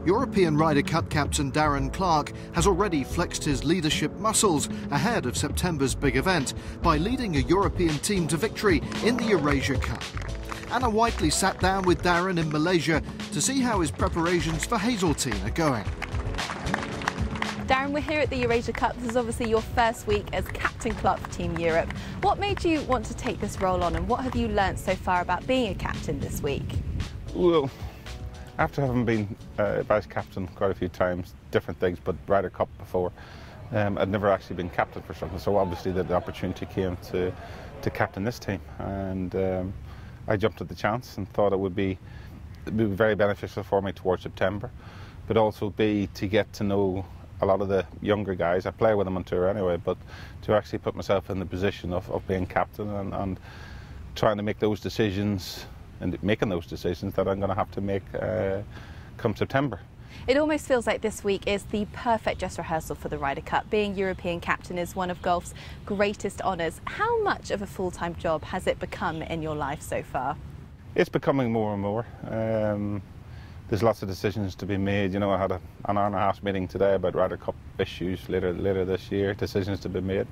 European Ryder Cup captain Darren Clarke has already flexed his leadership muscles ahead of September's big event by leading a European team to victory in the EurAsia Cup. Anna Whiteley sat down with Darren in Malaysia to see how his preparations for Hazeltine are going. Darren, we're here at the EurAsia Cup. This is obviously your first week as captain Clarke for Team Europe. What made you want to take this role on, and what have you learnt so far about being a captain this week? Well, after having been vice captain quite a few times, different things, but Ryder Cup before, I'd never actually been captain for something. So obviously the opportunity came to captain this team, and I jumped at the chance and thought it would be very beneficial for me towards September, but also to get to know a lot of the younger guys. I play with them on tour anyway, but to actually put myself in the position of being captain and trying to make those decisions and making those decisions that I'm going to have to make come September. It almost feels like this week is the perfect dress rehearsal for the Ryder Cup. Being European captain is one of golf's greatest honours. How much of a full-time job has it become in your life so far? It's becoming more and more. There's lots of decisions to be made. You know, I had an hour and a half meeting today about Ryder Cup issues later this year, decisions to be made,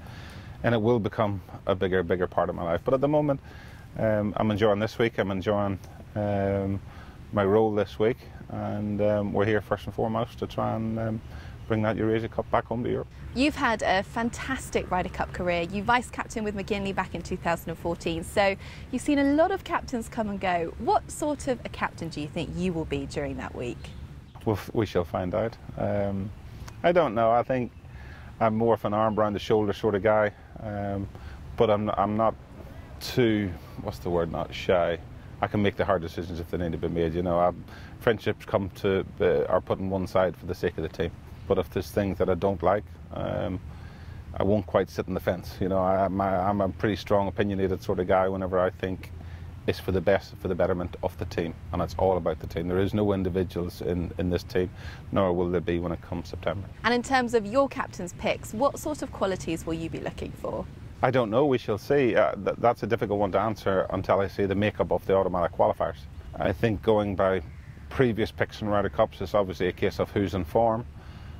and it will become a bigger part of my life. But at the moment, I'm enjoying this week. I'm enjoying my role this week, and we're here first and foremost to try and bring that EurAsia Cup back home to Europe. You've had a fantastic Ryder Cup career. You vice-captain with McGinley back in 2014, so you've seen a lot of captains come and go. What sort of a captain do you think you will be during that week? Well, we shall find out. I don't know. I think I'm more of an arm around the shoulder sort of guy, but I'm not too, what's the word, not shy. I can make the hard decisions if they need to be made. You know, friendships come to are put on one side for the sake of the team. But if there's things that I don't like, I won't quite sit on the fence. You know, I'm a pretty strong, opinionated sort of guy whenever I think it's for the best, for the betterment of the team, and it's all about the team. There is no individuals in this team, nor will there be when it comes September. And in terms of your captain's picks, what sort of qualities will you be looking for? I don't know, we shall see. That's a difficult one to answer until I see the makeup of the automatic qualifiers. I think going by previous picks in Ryder Cups is obviously a case of who's in form,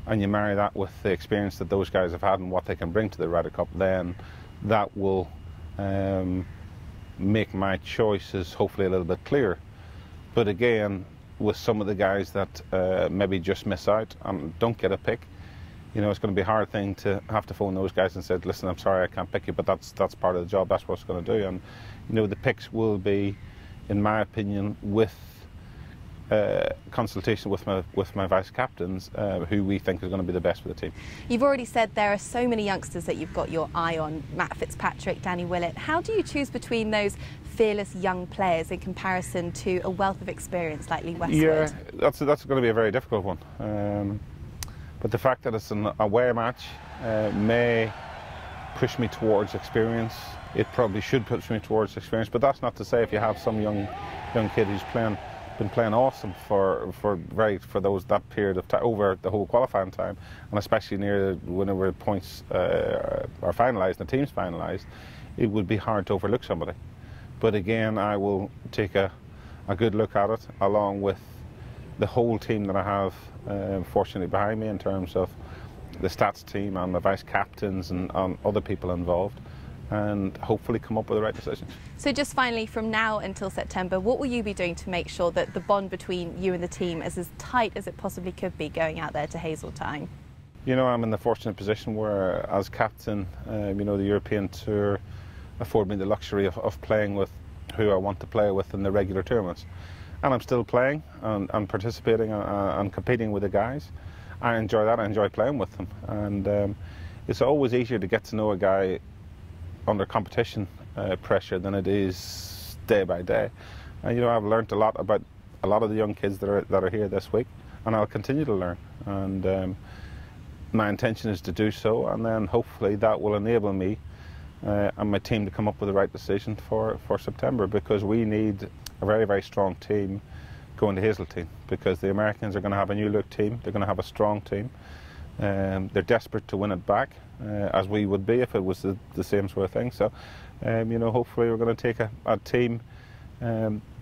and you marry that with the experience that those guys have had and what they can bring to the Ryder Cup, then that will make my choices hopefully a little bit clearer. But again, with some of the guys that maybe just miss out and don't get a pick, you know, it's going to be a hard thing to have to phone those guys and say, listen, I'm sorry I can't pick you, but that's part of the job, that's what it's going to do. And you know, the picks will be, in my opinion, with consultation with my vice captains, who we think is going to be the best for the team. You've already said there are so many youngsters that you've got your eye on: Matt Fitzpatrick, Danny Willett. How do you choose between those fearless young players in comparison to a wealth of experience like Lee Westwood? Yeah, that's going to be a very difficult one. But the fact that it's an away match may push me towards experience. It probably should push me towards experience, but that's not to say if you have some young kid who's been playing awesome for that period of time, over the whole qualifying time, and especially near whenever points are finalised and the team's finalised, it would be hard to overlook somebody. But again, I will take a good look at it along with the whole team that I have fortunately behind me in terms of the stats team and the vice captains and other people involved, and hopefully come up with the right decisions. So just finally, from now until September, what will you be doing to make sure that the bond between you and the team is as tight as it possibly could be going out there to Hazeltine? You know, I'm in the fortunate position where, as captain, you know, the European Tour afford me the luxury of playing with who I want to play with in the regular tournaments. And I'm still playing and participating and competing with the guys. I enjoy that, I enjoy playing with them. And it's always easier to get to know a guy under competition pressure than it is day by day. And you know, I've learnt a lot about a lot of the young kids that are here this week, and I'll continue to learn. And my intention is to do so, and then hopefully that will enable me and my team to come up with the right decision for September, because we need a very strong team going to Hazeltine, because the Americans are going to have a new look team, they're going to have a strong team. They're desperate to win it back, as we would be if it was the same sort of thing. So, you know, hopefully we're going to take a team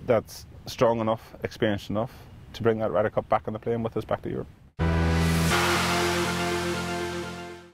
that's strong enough, experienced enough, to bring that Ryder Cup back on the plane with us back to Europe.